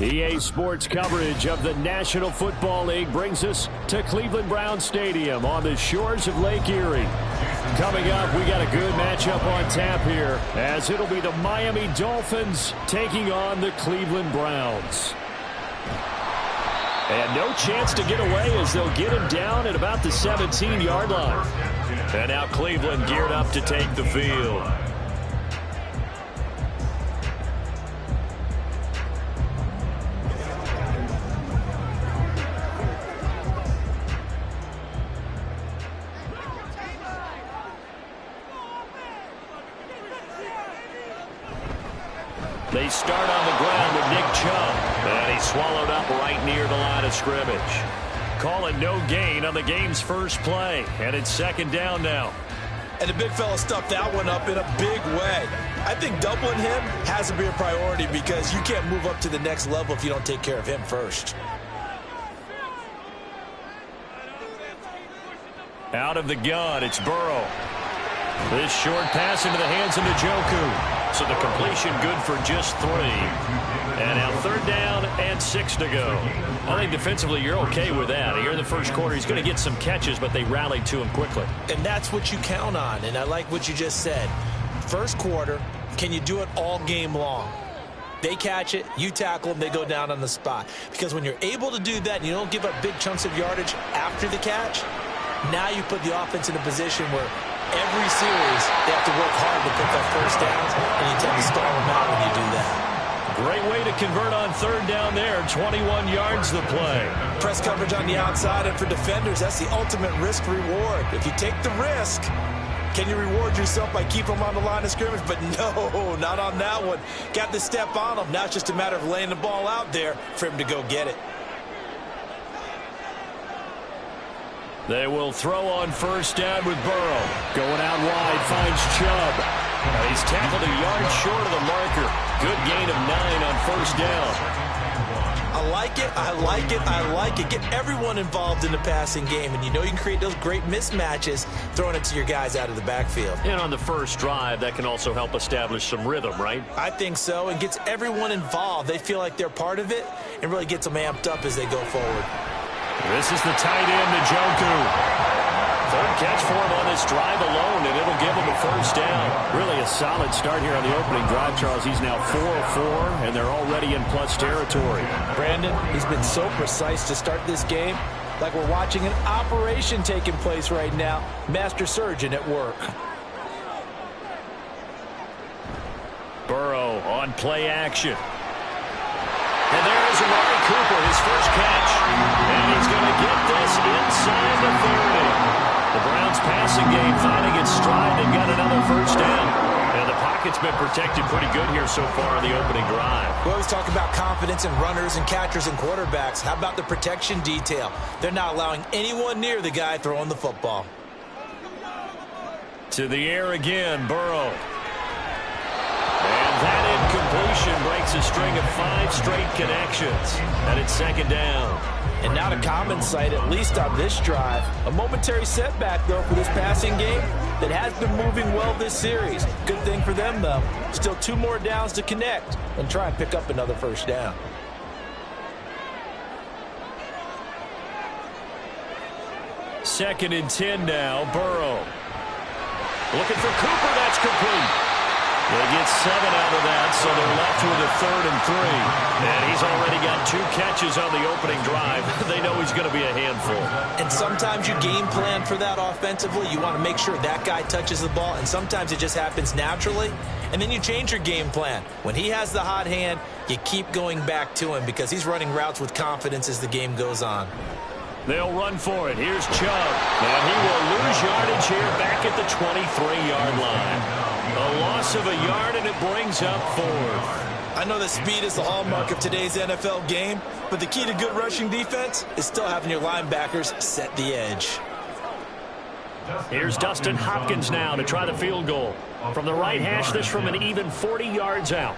EA Sports coverage of the National Football League brings us to Cleveland Browns Stadium on the shores of Lake Erie. Coming up, we got a good matchup on tap here, as it'll be the Miami Dolphins taking on the Cleveland Browns. And no chance to get away as they'll get him down at about the 17-yard line. And now Cleveland geared up to take the field. They start on the ground with Nick Chubb, and he's swallowed up right near the line of scrimmage. Call it no gain on the game's first play, and it's second down now. And the big fella stuffed that one up in a big way. I think doubling him has to be a priority because you can't move up to the next level if you don't take care of him first. Out of the gun, it's Burrow. This short pass into the hands of Njoku. So the completion good for just 3. And now third down and 6 to go. I think defensively you're okay with that. Here in the first quarter, he's going to get some catches, but they rallied to him quickly. And that's what you count on, and I like what you just said. First quarter, can you do it all game long? They catch it, you tackle them, they go down on the spot. Because when you're able to do that and you don't give up big chunks of yardage after the catch, now you put the offense in a position where every series, they have to work hard to pick up first downs, and you tend to stall them out when you do that. Great way to convert on third down there. 21 yards the play. Press coverage on the outside, and for defenders, that's the ultimate risk-reward. If you take the risk, can you reward yourself by keeping them on the line of scrimmage? But no, not on that one. Got to step on them. Now it's just a matter of laying the ball out there for him to go get it. They will throw on first down with Burrow. Going out wide, finds Chubb. He's tackled a yard short of the marker. Good gain of 9 on first down. I like it, I like it, I like it. Get everyone involved in the passing game, and you know you can create those great mismatches throwing it to your guys out of the backfield. And on the first drive, that can also help establish some rhythm, right? I think so, and gets everyone involved. They feel like they're part of it, and really gets them amped up as they go forward. This is the tight end, Njoku. Third catch for him on this drive alone, and it'll give him a first down. Really a solid start here on the opening drive, Charles. He's now 4 of 4, and they're already in plus territory. Brandon, he's been so precise to start this game, like we're watching an operation taking place right now. Master surgeon at work. Burrow on play action. And there is Amari Cooper, his first catch. And he's going to get this inside the 30. The Browns passing game finding its stride. They've got another first down. And the pocket's been protected pretty good here so far on the opening drive. We always talk about confidence in runners and catchers and quarterbacks. How about the protection detail? They're not allowing anyone near the guy throwing the football. To the air again, Burrow. And that incompletion breaks a string of 5 straight connections. And it's second down. And not a common sight, at least on this drive. A momentary setback, though, for this passing game that has been moving well this series. Good thing for them, though. Still 2 more downs to connect and try and pick up another first down. Second and 10 now, Burrow. Looking for Cooper, that's complete. They get 7 out of that, so they're left with a 3rd and 3. And he's already got 2 catches on the opening drive. They know he's going to be a handful. And sometimes you game plan for that offensively. You want to make sure that guy touches the ball, and sometimes it just happens naturally. And then you change your game plan. When he has the hot hand, you keep going back to him because he's running routes with confidence as the game goes on. They'll run for it. Here's Chubb. And he will lose yardage here back at the 23-yard line. A loss of a yard, and it brings up 4th. I know that speed is the hallmark of today's NFL game, but the key to good rushing defense is still having your linebackers set the edge. Here's Dustin Hopkins now to try the field goal. From the right hash, this from an even 40 yards out.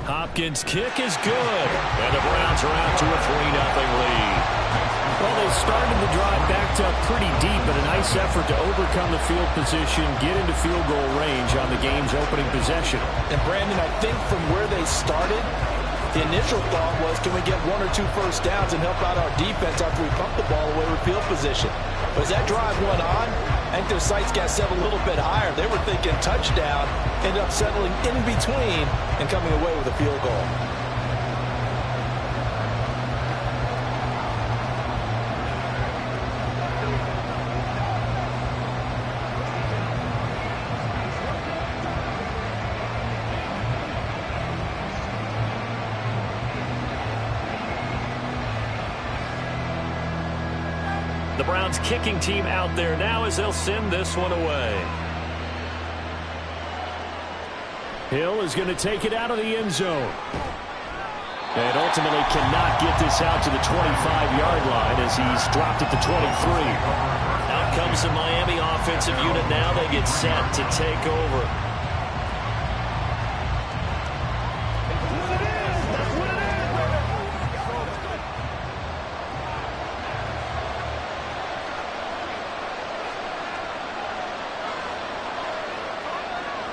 Hopkins' kick is good, and the Browns are out to a 3-0 lead. Well, they started the drive backed up pretty deep, but a nice effort to overcome the field position, get into field goal range on the game's opening possession. And, Brandon, I think from where they started, The initial thought was, can we get 1 or 2 first downs and help out our defense after we pump the ball away with field position? But as that drive went on, I think their sights got set a little bit higher. They were thinking touchdown, ended up settling in between and coming away with a field goal. The Browns kicking team out there now as they'll send this one away. Hill is going to take it out of the end zone. And ultimately cannot get this out to the 25-yard line as he's dropped at the 23. Out comes the Miami offensive unit now. They get set to take over.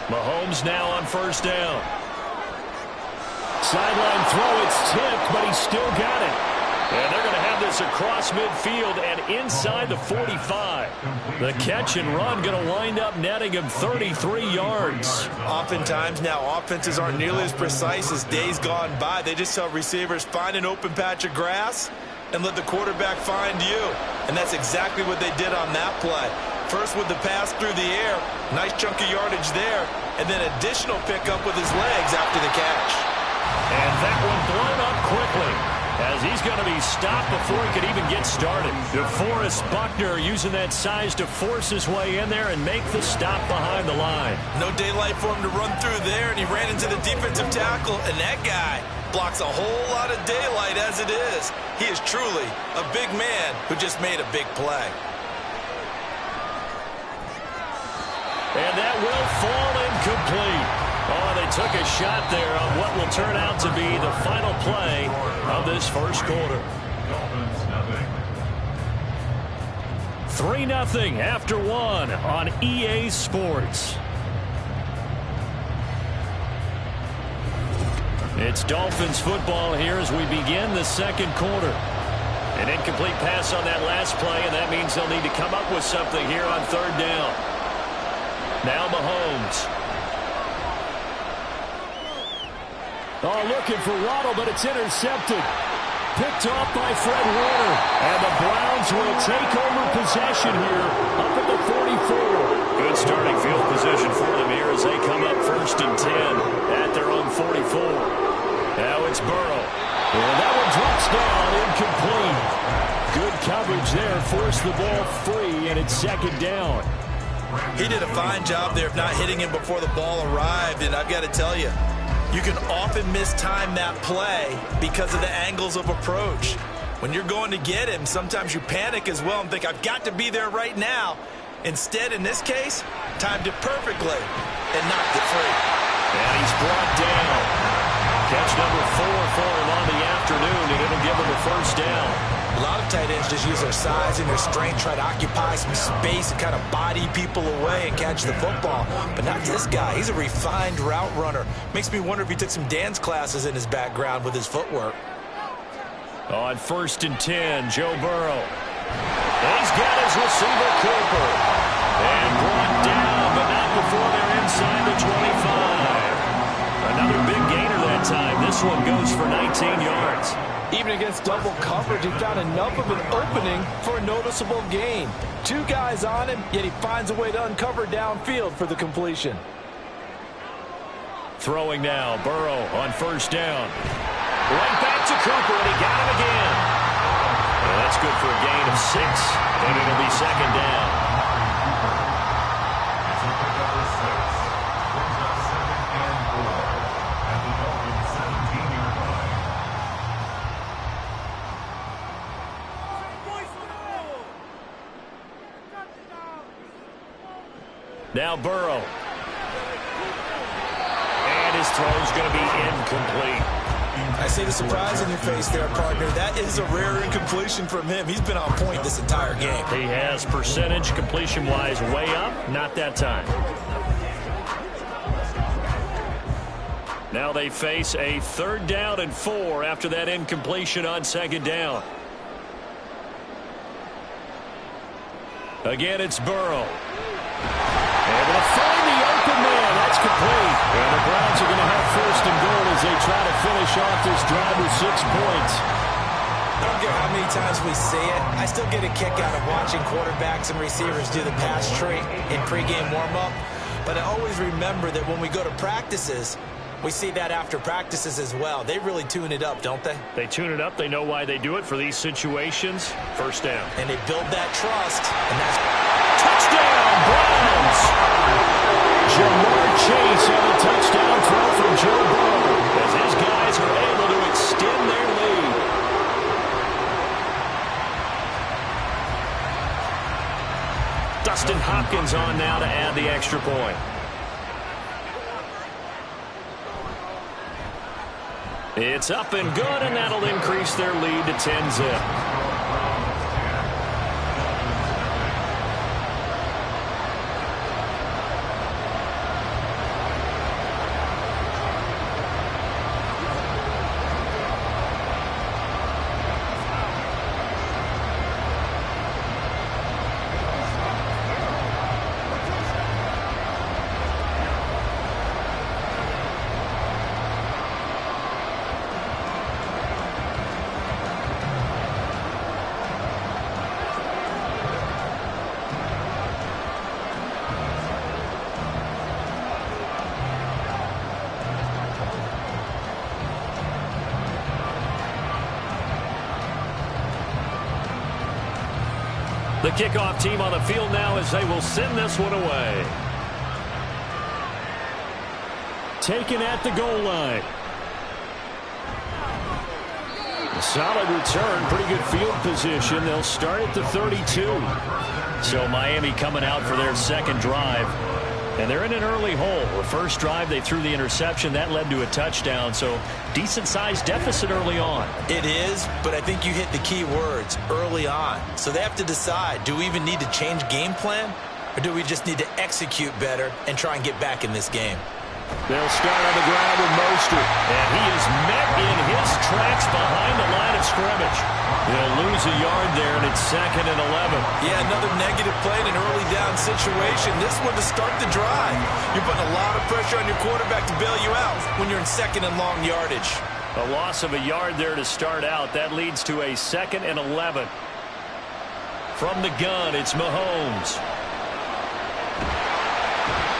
Mahomes now on first down. Sideline throw, it's tipped, but he's still got it. And they're going to have this across midfield and inside the 45. The catch and run going to wind up netting him 33 yards. Oftentimes now offenses aren't nearly as precise as days gone by. They just tell receivers, find an open patch of grass and let the quarterback find you. And that's exactly what they did on that play. First with the pass through the air, nice chunk of yardage there, and then additional pickup with his legs after the catch. And that one blown up quickly as he's going to be stopped before he could even get started. DeForest Buckner using that size to force his way in there and make the stop behind the line. No daylight for him to run through there, and he ran into the defensive tackle, and that guy blocks a whole lot of daylight as it is. He is truly a big man who just made a big play. And that will fall incomplete. Oh, they took a shot there on what will turn out to be the final play of this first quarter. 3-0 after one on EA Sports. It's Dolphins football here as we begin the second quarter. An incomplete pass on that last play, and that means they'll need to come up with something here on third down. Now Mahomes. Oh, looking for Waddle, but it's intercepted. Picked off by Fred Warner. And the Browns will take over possession here up at the 44. Good starting field position for them here as they come up 1st and 10 at their own 44. Now it's Burrow. And that one drops down, incomplete. Good coverage there, forced the ball free, and it's 2nd down. He did a fine job there of not hitting him before the ball arrived, and I've got to tell you, you can often mistime that play because of the angles of approach. When you're going to get him, sometimes you panic as well and think, I've got to be there right now. Instead, in this case, timed it perfectly and knocked it free. And he's brought down. Catch number 4 for him on the afternoon, and it'll give him a first down. A lot of tight ends just use their size and their strength, try to occupy some space and kind of body people away and catch the football. But not this guy. He's a refined route runner. Makes me wonder if he took some dance classes in his background with his footwork. On 1st and 10, Joe Burrow. He's got his receiver, Cooper. And brought down, but not before they're inside the 25. Another big gainer that time. This one goes for 19 yards. Even against double coverage, he found enough of an opening for a noticeable gain. 2 guys on him, yet he finds a way to uncover downfield for the completion. Throwing now, Burrow on 1st down. Right back to Cooper, and he got him again. And that's good for a gain of 6, and it'll be 2nd down. Now Burrow. And his throw's going to be incomplete. I see the surprise in your face there, partner. That is a rare incompletion from him. He's been on point this entire game. He has percentage completion-wise way up. Not that time. Now they face a 3rd down and 4 after that incompletion on 2nd down. Again, it's Burrow. Able to find the open man. That's complete. And the Browns are going to have 1st and goal as they try to finish off this drive with 6 points. I don't care how many times we see it. I still get a kick out of watching quarterbacks and receivers do the pass tree in pregame warm-up. But I always remember that when we go to practices, we see that after practices as well. They really tune it up, don't they? They tune it up. They know why they do it for these situations. 1st down. And they build that trust. And that's touchdown, Browns. Jamar Chase on a touchdown throw from Joe Burrow as his guys are able to extend their lead. Dustin Hopkins on now to add the extra point. It's up and good, and that'll increase their lead to 10-zip. The kickoff team on the field now as they will send this one away. Taken at the goal line. A solid return, pretty good field position. They'll start at the 32. So Miami coming out for their 2nd drive. And they're in an early hole. The first drive, they threw the interception. That led to a touchdown. So decent-sized deficit early on. It is, but I think you hit the key words, early on. So they have to decide, do we even need to change game plan? Or do we just need to execute better and try and get back in this game? They'll start on the ground with Mostert. And he is met in his tracks behind the line of scrimmage. They'll lose a yard there, and it's 2nd and 11. Yeah, another negative play in an early down situation. This one to start the drive. You're putting a lot of pressure on your quarterback to bail you out when you're in 2nd and long yardage. A loss of a yard there to start out. That leads to a 2nd and 11. From the gun, it's Mahomes.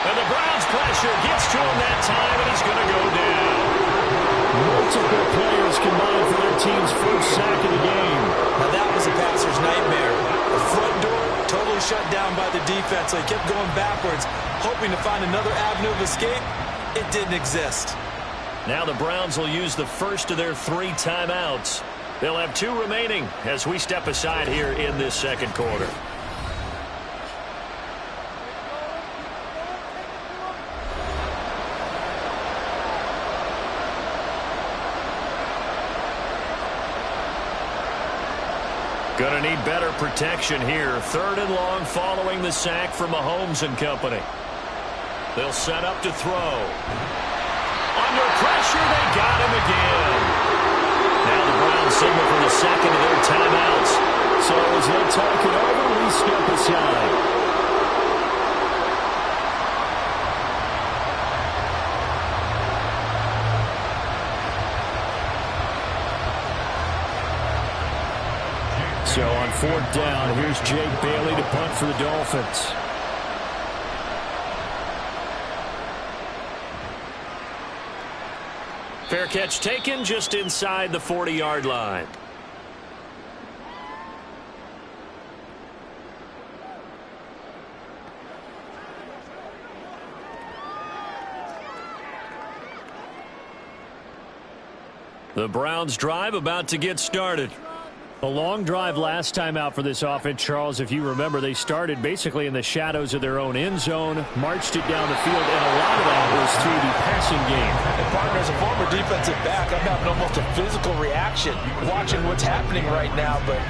And the Browns pressure gets to him that time, and he's going to go down. Multiple players combined for their team's 1st sack of the game. Now that was a passer's nightmare. The front door totally shut down by the defense, so he kept going backwards, hoping to find another avenue of escape. It didn't exist. Now the Browns will use the first of their 3 timeouts. They'll have 2 remaining as we step aside here in this 2nd quarter. Going to need better protection here. 3rd and long following the sack from Mahomes and company. They'll set up to throw. Under pressure, they got him again. Now the Browns signal for the 2nd of their timeouts. So as they talk it over, we step aside. So on 4th down, here's Jake Bailey to punt for the Dolphins. Fair catch taken just inside the 40-yard line. The Browns drive about to get started. A long drive last time out for this offense, Charles. If you remember, they started basically in the shadows of their own end zone, marched it down the field, and a lot of that was through the passing game. And partner, as a former defensive back, I'm having almost a physical reaction watching what's happening right now. But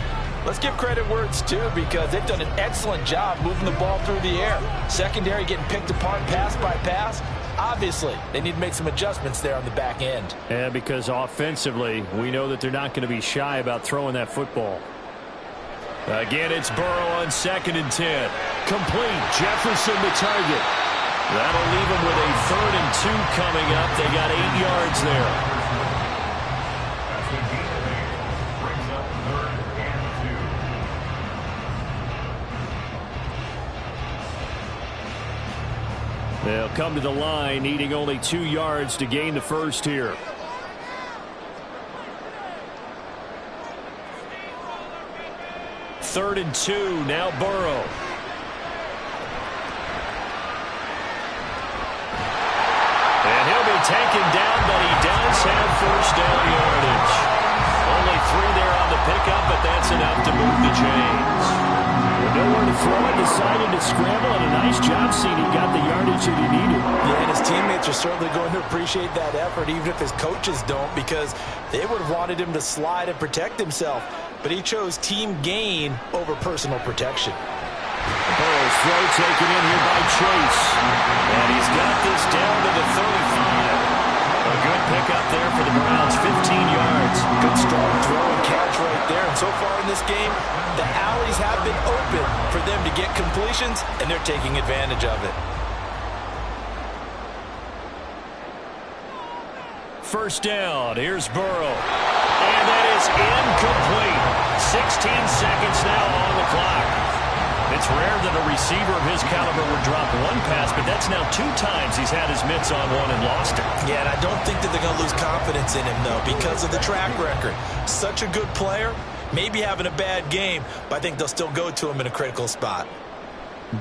let's give credit where it's due, because they've done an excellent job moving the ball through the air. Secondary getting picked apart pass by pass. Obviously, they need to make some adjustments there on the back end. Yeah, because offensively, we know that they're not going to be shy about throwing that football. Again, it's Burrow on 2nd and 10. Complete. Jefferson the target. That'll leave them with a 3rd and 2 coming up. They got 8 yards there. They'll come to the line, needing only 2 yards to gain the first here. Third and 2, now Burrow. And he'll be taken down, but he does have first down yardage. Only 3 there on the pickup, but that's enough to move the chains. With nowhere to throw it, decided to scramble, and a nice job seeing he got the yardage that he needed. Yeah, and his teammates are certainly going to appreciate that effort, even if his coaches don't, because they would have wanted him to slide and protect himself. But he chose team gain over personal protection. Burrow's throw taken in here by Chase. And he's got this down to the 35. A good pickup there for the Browns, 15 yards. Good strong throw and catch right there. And so far in this game, the alleys have been open for them to get completions, and they're taking advantage of it. First down, here's Burrow. And that is incomplete. 16 seconds now on the clock. It's rare that a receiver of his caliber would drop one pass, but that's now 2 times he's had his mitts on one and lost it. Yeah, and I don't think that they're going to lose confidence in him, though, because of the track record. Such a good player, maybe having a bad game, but I think they'll still go to him in a critical spot.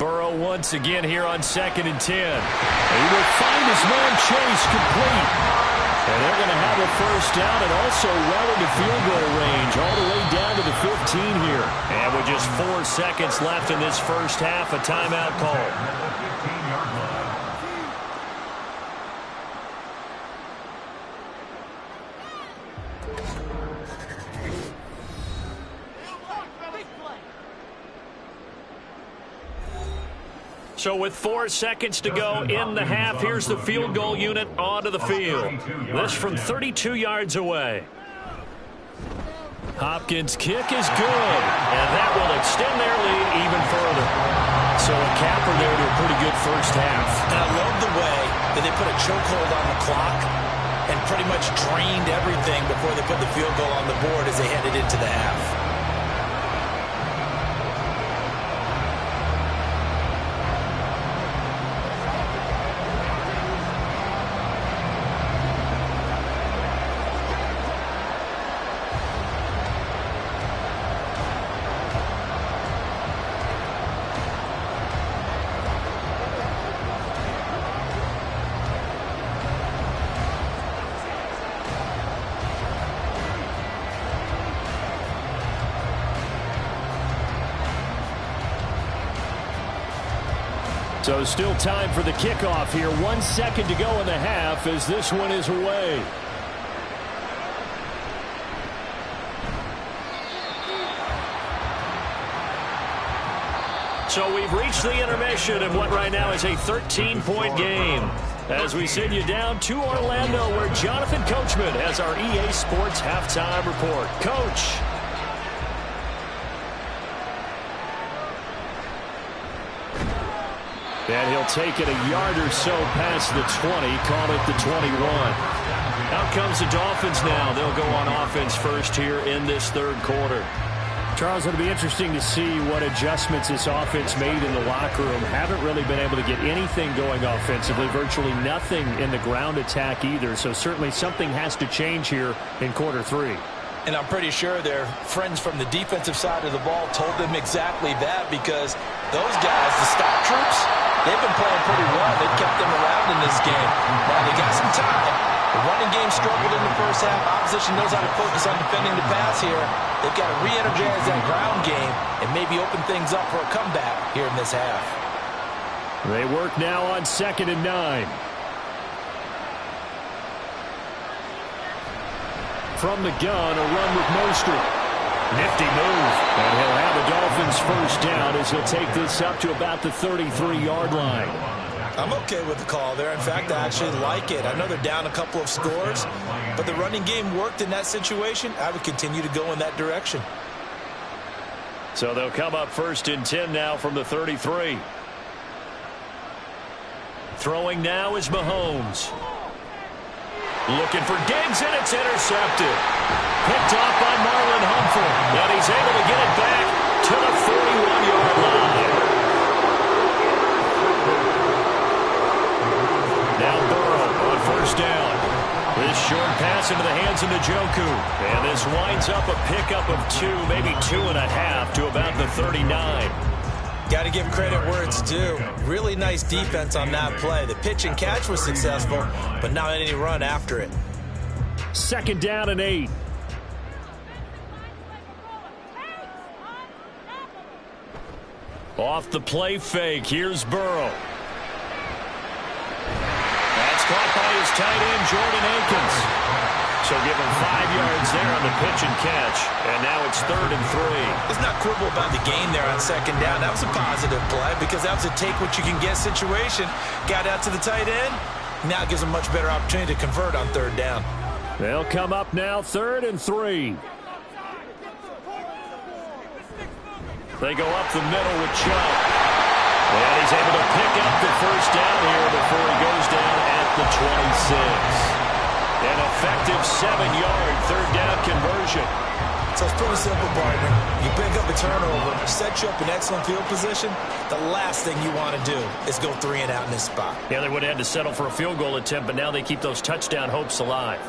Burrow once again here on 2nd and 10. He will find his man Chase complete. And they're going to have a first down and also well into field goal range, all the way down to the 15 here. And with just 4 seconds left in this first half, a timeout call. So with 4 seconds to go in the half, here's the field goal unit onto the field. This from 32 yards away. Hopkins' kick is good, and that will extend their lead even further. So a capper there to a pretty good first half. And I love the way that they put a chokehold on the clock and pretty much drained everything before they put the field goal on the board as they headed into the half. So still time for the kickoff here. 1 second to go in the half as this one is away. So we've reached the intermission in what right now is a 13-point game. As we send you down to Orlando, where Jonathan Coachman has our EA Sports halftime report. Coach. And he'll take it a yard or so past the 20, call it the 21. Out comes the Dolphins now. They'll go on offense first here in this third quarter. Charles, it'll be interesting to see what adjustments this offense made in the locker room. Haven't really been able to get anything going offensively, virtually nothing in the ground attack either. So certainly something has to change here in quarter 3. And I'm pretty sure their friends from the defensive side of the ball told them exactly that, because those guys, the stock troops, they've been playing pretty well. They've kept them around in this game. Now they got some time. The running game struggled in the first half. Opposition knows how to focus on defending the pass here. They've got to re-energize that ground game and maybe open things up for a comeback here in this half. They work now on 2nd and 9. From the gun, a run with Mostert. Nifty move. And he'll have the Dolphins first down as he'll take this up to about the 33-yard line. I'm okay with the call there. In fact, I actually like it. I know they're down a couple of scores, but the running game worked in that situation. I would continue to go in that direction. So they'll come up 1st and 10 now from the 33. Throwing now is Mahomes. Looking for Diggs, and it's intercepted. Picked off by Marlon Humphrey, and he's able to get it back to the 41-yard line. Now Burrow on 1st down. This short pass into the hands of Njoku. And this winds up a pickup of 2, maybe 2.5 to about the 39. Got to give credit where it's due. Really nice defense on that play. The pitch and catch was successful, but not any run after it. 2nd down and 8. Off the play fake. Here's Burrow. That's caught by his tight end, Jordan Akins. So give him 5 yards there on the pitch and catch. And now it's 3rd and 3. Let's not quibble about the gain there on 2nd down. That was a positive play because that was a take-what-you-can-get situation. Got out to the tight end. Now it gives them much better opportunity to convert on 3rd down. They'll come up now 3rd and 3. They go up the middle with Chubb. And he's able to pick up the 1st down here before he goes down at the 26. An effective 7-yard 3rd down conversion. So it's pretty simple, partner. You pick up a turnover, set you up in excellent field position. The last thing you want to do is go 3 and out in this spot. Yeah, they would have had to settle for a field goal attempt, but now they keep those touchdown hopes alive.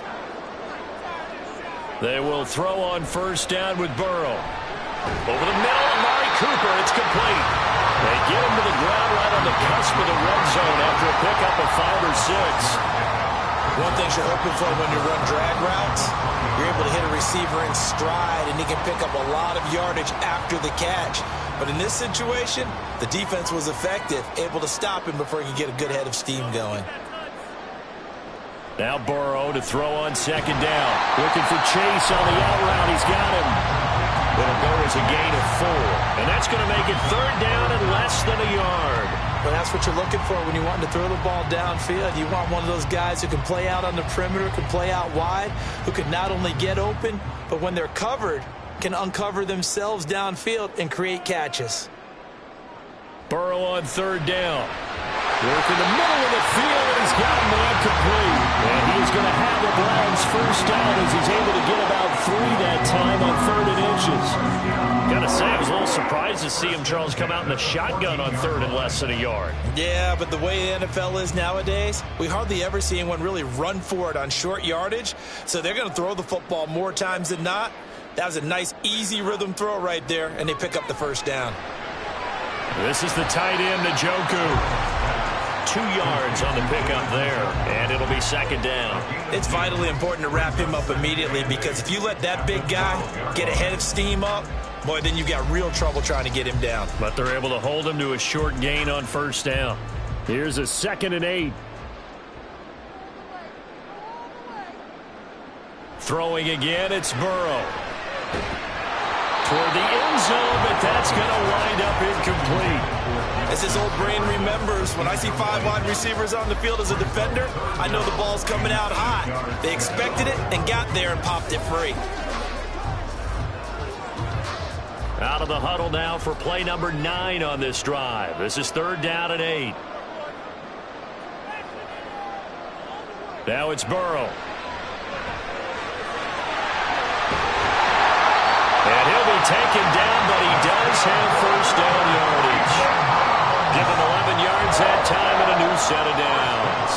They will throw on 1st down with Burrow. Over the middle, Amari Cooper, it's complete. They get him to the ground right on the cusp of the red zone after a pickup of 5 or 6. One thing you're hoping for when you run drag routes, you're able to hit a receiver in stride, and he can pick up a lot of yardage after the catch. But in this situation, the defense was effective, able to stop him before he could get a good head of steam going. Now Burrow to throw on 2nd down. Looking for Chase on the out route. He's got him. It'll go as a gain of 4. And that's going to make it 3rd down and less than a yard. Well, that's what you're looking for when you want to throw the ball downfield. You want one of those guys who can play out on the perimeter, can play out wide, who can not only get open, but when they're covered, can uncover themselves downfield and create catches. Burrow on 3rd down. Work in the middle of the field, and he's got a man complete. And he's going to have the Browns 1st down as he's able to get about 3 that time on 3rd and inches. Got to say, I was a little surprised to see him, Charles, come out in the shotgun on 3rd and less than a yard. Yeah, but the way the NFL is nowadays, we hardly ever see anyone really run for it on short yardage. So they're going to throw the football more times than not. That was a nice, easy rhythm throw right there, and they pick up the 1st down. This is the tight end, Njoku. 2 yards on the pickup there, and it'll be 2nd down. It's vitally important to wrap him up immediately because if you let that big guy get a head of steam up, boy, then you've got real trouble trying to get him down. But they're able to hold him to a short gain on 1st down. Here's a 2nd and 8. Throwing again, it's Burrow. Toward the end zone, but that's going to wind up incomplete. As his old brain remembers, when I see 5 wide receivers on the field as a defender, I know the ball's coming out hot. They expected it and got there and popped it free. Out of the huddle now for play number 9 on this drive. This is 3rd down and 8. Now it's Burrow. And he'll be taken down, but he does have 1st down yardage. Given 11 yards that time and a new set of downs.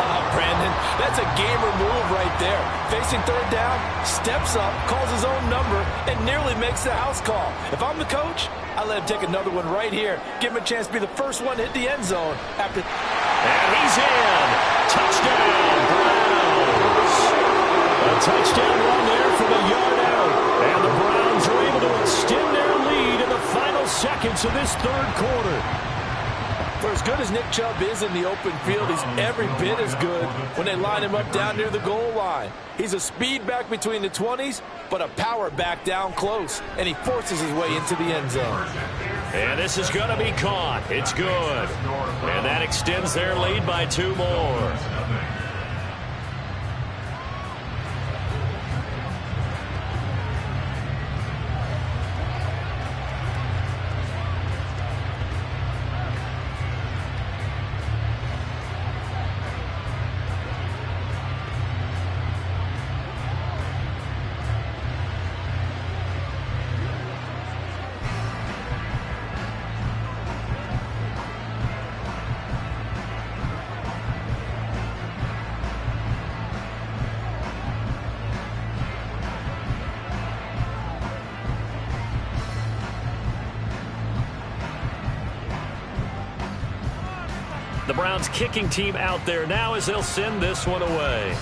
Wow, Brandon, that's a gamer move right there. Facing 3rd down, steps up, calls his own number, and nearly makes the house call. If I'm the coach, I let him take another one right here. Give him a chance to be the first one to hit the end zone. And he's in. Touchdown, Browns. A touchdown run there from a yard out. And the Browns are able to extend their lead in the final seconds of this 3rd quarter. For as good as Nick Chubb is in the open field, he's every bit as good when they line him up down near the goal line. He's a speed back between the 20s, but a power back down close, and he forces his way into the end zone. And this is going to be caught. It's good. And that extends their lead by 2 more. The Browns kicking team out there now as they'll send this one away.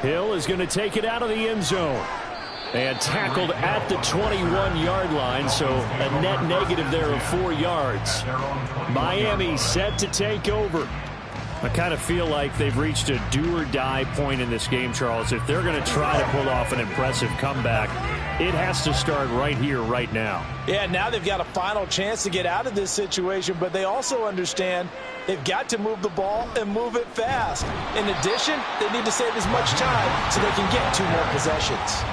Hill is going to take it out of the end zone. And tackled at the 21-yard line, so a net negative there of 4 yards. Miami set to take over. I kind of feel like they've reached a do-or-die point in this game, Charles. If they're going to try to pull off an impressive comeback, it has to start right here, right now. Yeah, now they've got a final chance to get out of this situation, but they also understand they've got to move the ball and move it fast. In addition, they need to save as much time so they can get 2 more possessions.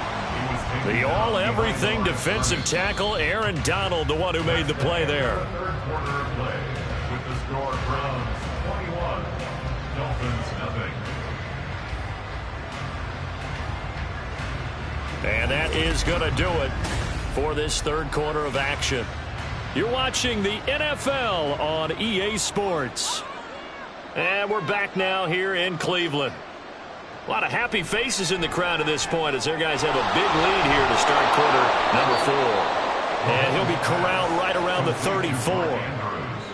The all-everything defensive tackle, Aaron Donald, the one who made the play there. Third quarter play with the score Browns 21, Dolphins nothing. And that is going to do it for this third quarter of action. You're watching the NFL on EA Sports. And we're back now here in Cleveland. A lot of happy faces in the crowd at this point as their guys have a big lead here to start quarter number 4. And he'll be corralled right around the 34.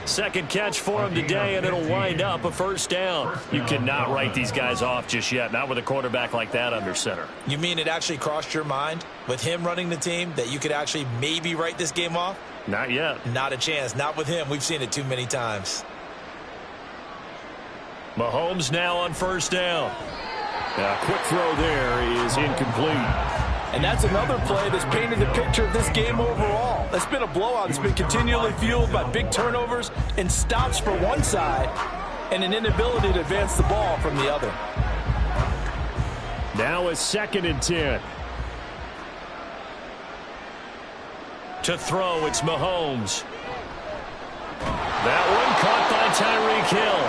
Second catch for him today, and it'll wind up a first down. You cannot write these guys off just yet, not with a quarterback like that under center. You mean it actually crossed your mind with him running the team that you could actually maybe write this game off? Not yet. Not a chance. Not with him. We've seen it too many times. Mahomes now on first down. A quick throw there is incomplete. And that's another play that's painted the picture of this game overall. It's been a blowout. It's been continually fueled by big turnovers and stops for one side and an inability to advance the ball from the other. Now a 2nd and 10. To throw, it's Mahomes. That one caught by Tyreek Hill.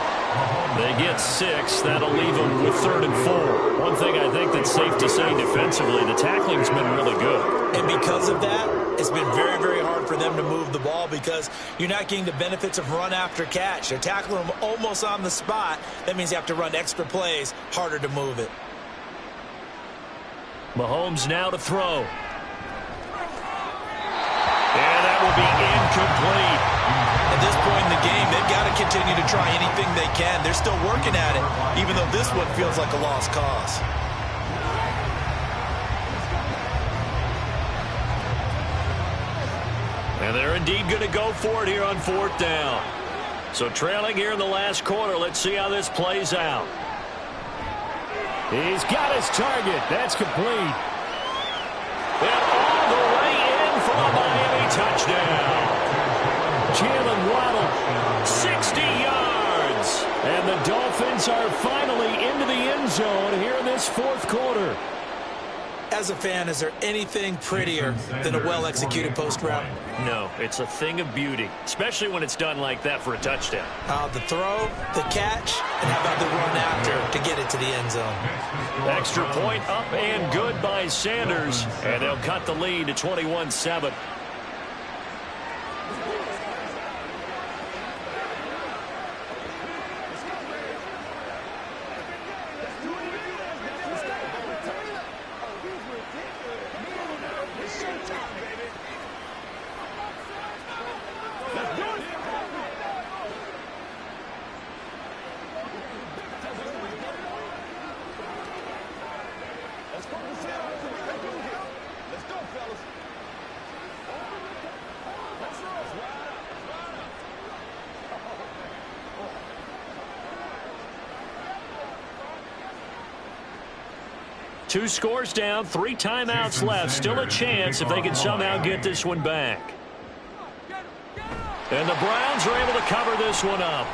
They get 6. That'll leave them with 3rd and 4. One thing I think that's safe to say defensively, the tackling's been really good. And because of that, it's been very, very hard for them to move the ball because you're not getting the benefits of run after catch. They're tackling them almost on the spot. That means you have to run extra plays, harder to move it. Mahomes now to throw. And that will be incomplete. At this point in the game, they've got to continue to try anything they can. They're still working at it, even though this one feels like a lost cause. And they're indeed going to go for it here on 4th down. So trailing here in the last quarter, let's see how this plays out. He's got his target. That's complete. And all the way in for a Miami touchdown. Jalen Waddle, 60 yards. And the Dolphins are finally into the end zone here in this 4th quarter. As a fan, is there anything prettier than a well-executed post route? No, it's a thing of beauty, especially when it's done like that for a touchdown. The throw, the catch, and how about the run after to get it to the end zone? Extra point up and good by Sanders, and they'll cut the lead to 21-7. 2 scores down, 3 timeouts left. Still a chance if they can somehow get this one back. And the Browns are able to cover this one up.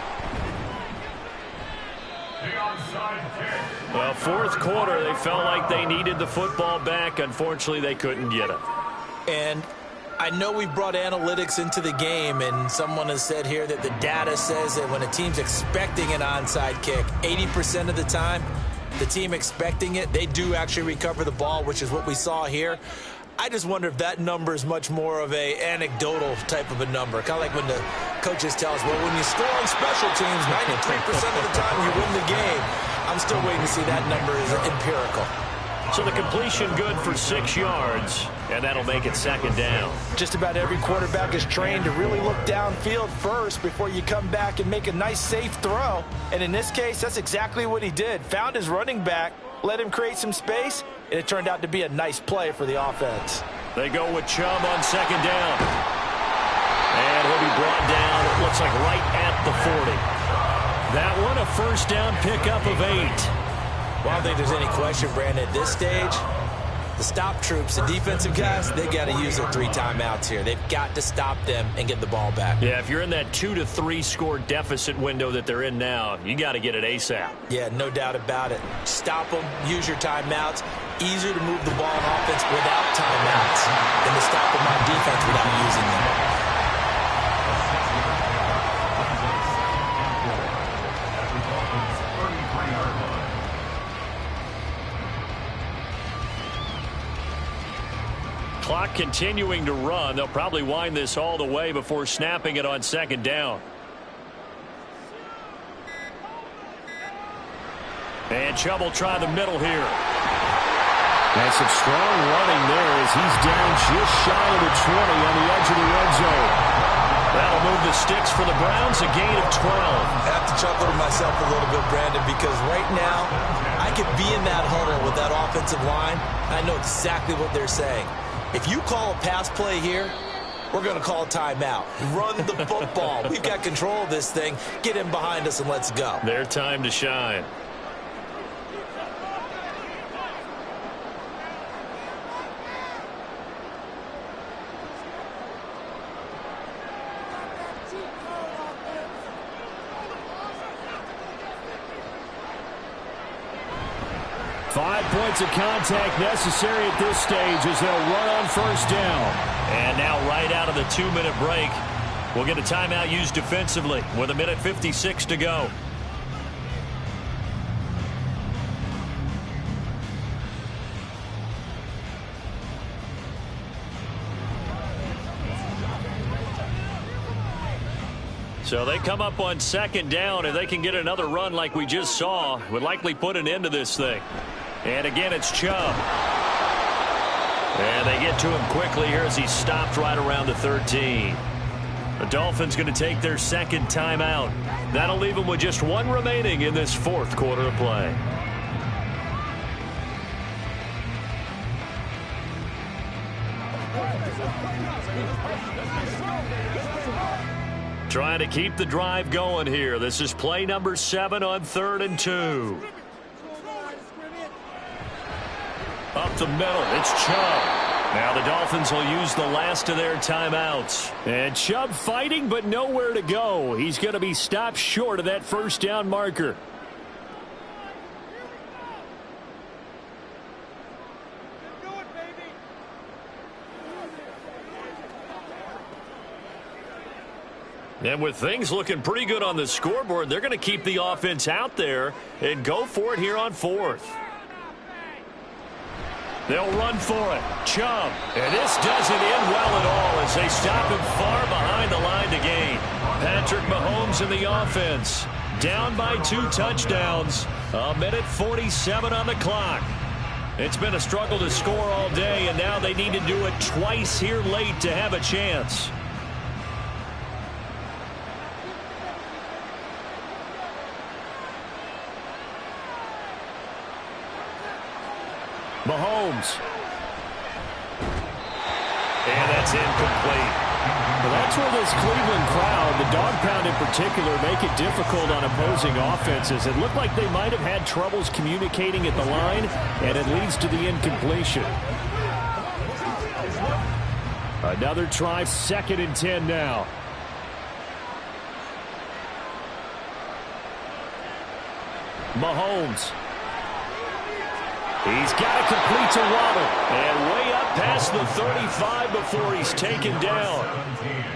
Well, fourth quarter, they felt like they needed the football back. Unfortunately, they couldn't get it. And I know we brought analytics into the game, and someone has said here that the data says that when a team's expecting an onside kick, 80% of the time, the team expecting it, they do actually recover the ball, which is what we saw here. I just wonder if that number is much more of a anecdotal type of a number. Kind of like when the coaches tell us, well, when you score on special teams, 93% of the time you win the game. I'm still waiting to see that number is empirical. So the completion good for 6 yards, and that'll make it second down. Just about every quarterback is trained to really look downfield first before you come back and make a nice, safe throw. And in this case, that's exactly what he did. Found his running back, let him create some space, and it turned out to be a nice play for the offense. They go with Chubb on second down. And he'll be brought down, it looks like right at the 40. That one, a first down pickup of 8. Well, I don't think there's any question, Brandon, at this stage, the stop troops, the defensive guys, they got to use their 3 timeouts here. They've got to stop them and get the ball back. Yeah, if you're in that 2 to 3 score deficit window that they're in now, you got to get it ASAP. Yeah, no doubt about it. Stop them, use your timeouts. Easier to move the ball on offense without timeouts than to stop them on defense without using them. Clock continuing to run. They'll probably wind this all the way before snapping it on second down. And Chubb will try the middle here. And some strong running there as he's down just shy of the 20 on the edge of the red zone. That'll move the sticks for the Browns, a gain of 12. I have to chuckle to myself a little bit, Brandon, because right now I could be in that huddle with that offensive line. I know exactly what they're saying. If you call a pass play here, we're going to call a timeout. Run the football. We've got control of this thing. Get in behind us and let's go. Their time to shine. Five points of contact necessary at this stage as they'll run on first down. And now right out of the 2-minute break, we'll get a timeout used defensively with 1:56 to go. So they come up on second down. If they can get another run like we just saw, would likely put an end to this thing. And again, it's Chubb. And they get to him quickly here as he stopped right around the 13. The Dolphins going to take their second timeout. That'll leave them with just 1 remaining in this fourth quarter of play. Trying to keep the drive going here. This is play number 7 on 3rd and 2. Up the middle, it's Chubb. Now the Dolphins will use the last of their timeouts. And Chubb fighting, but nowhere to go. He's going to be stopped short of that first down marker. And with things looking pretty good on the scoreboard, they're going to keep the offense out there and go for it here on 4th. They'll run for it. Chubb. And this doesn't end well at all as they stop him far behind the line to gain. Patrick Mahomes in the offense. Down by 2 touchdowns. 1:47 on the clock. It's been a struggle to score all day, and now they need to do it twice here late to have a chance. Mahomes. And that's incomplete. Well, that's where this Cleveland crowd, the dog pound in particular, make it difficult on opposing offenses. It looked like they might have had troubles communicating at the line, and it leads to the incompletion. Another try, 2nd and 10 now. Mahomes. He's got to complete to Waddle. And way up past the 35 before he's taken down.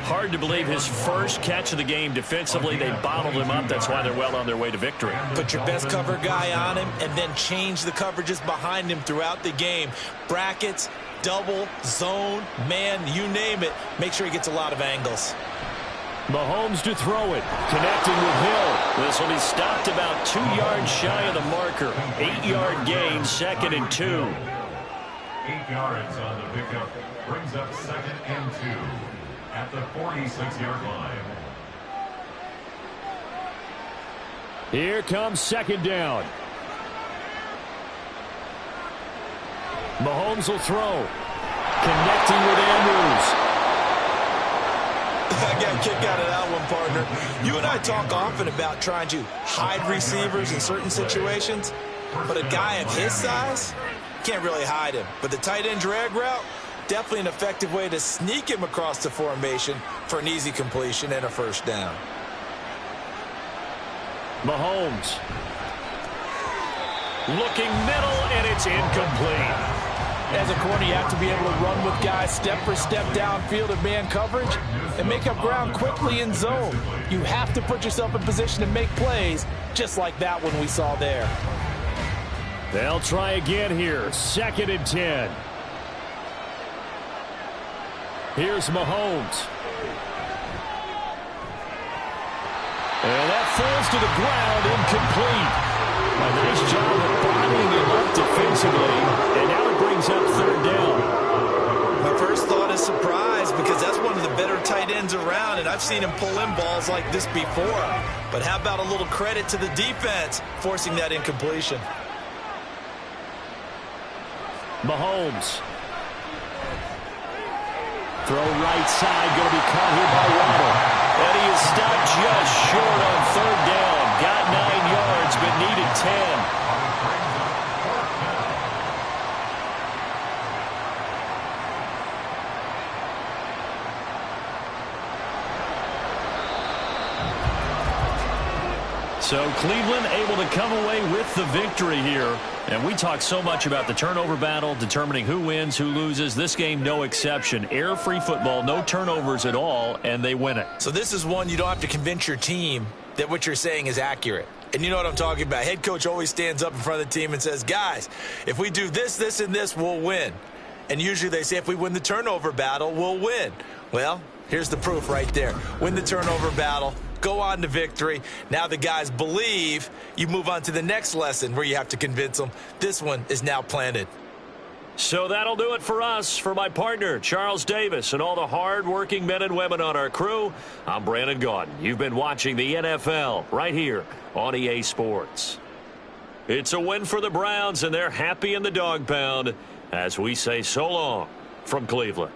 Hard to believe his first catch of the game defensively. They bottled him up. That's why they're well on their way to victory. Put your best cover guy on him and then change the coverages behind him throughout the game. Brackets, double, zone, man, you name it. Make sure he gets a lot of angles. Mahomes to throw it. Connecting with Hill. This will be stopped about 2 yards shy of the marker. 8-yard gain, 2nd and 2. 8 yards on the pickup. Brings up 2nd and 2 at the 46-yard line. Here comes 2nd down. Mahomes will throw. Connecting with Andrews. I got a kick out of that one, partner. You and I talk often about trying to hide receivers in certain situations, but a guy of his size can't really hide him. But the tight end drag route, definitely an effective way to sneak him across the formation for an easy completion and a 1st down. Mahomes. Looking middle, and it's incomplete. As a corner, you have to be able to run with guys step for step downfield in man coverage and make up ground quickly in zone. You have to put yourself in position to make plays, just like that one we saw there. They'll try again here. 2nd and 10. Here's Mahomes. And that falls to the ground, incomplete. A nice job of bodying him up defensively, and now it brings up 3rd down. My first thought is surprise, because that's one of the better tight ends around, and I've seen him pull in balls like this before. But how about a little credit to the defense forcing that incompletion? Mahomes. Throw right side, going to be caught here by Waddle. And he is stopped just short on 3rd down. Got 9 yards, but needed 10. So Cleveland able to come away with the victory here. And we talk so much about the turnover battle, determining who wins, who loses. This game, no exception. Error-free football, no turnovers at all, and they win it. So this is one you don't have to convince your team that what you're saying is accurate. And you know what I'm talking about. Head coach always stands up in front of the team and says, guys, if we do this, this, and this, we'll win. And usually they say if we win the turnover battle, we'll win. Well, here's the proof right there. Win the turnover battle. Go on to victory. Now the guys believe. You move on to the next lesson where you have to convince them. This one is now planted. So that'll do it for us. For my partner, Charles Davis, and all the hard-working men and women on our crew, I'm Brandon Gaudin. You've been watching the NFL right here on EA Sports. It's a win for the Browns, and they're happy in the dog pound as we say so long from Cleveland.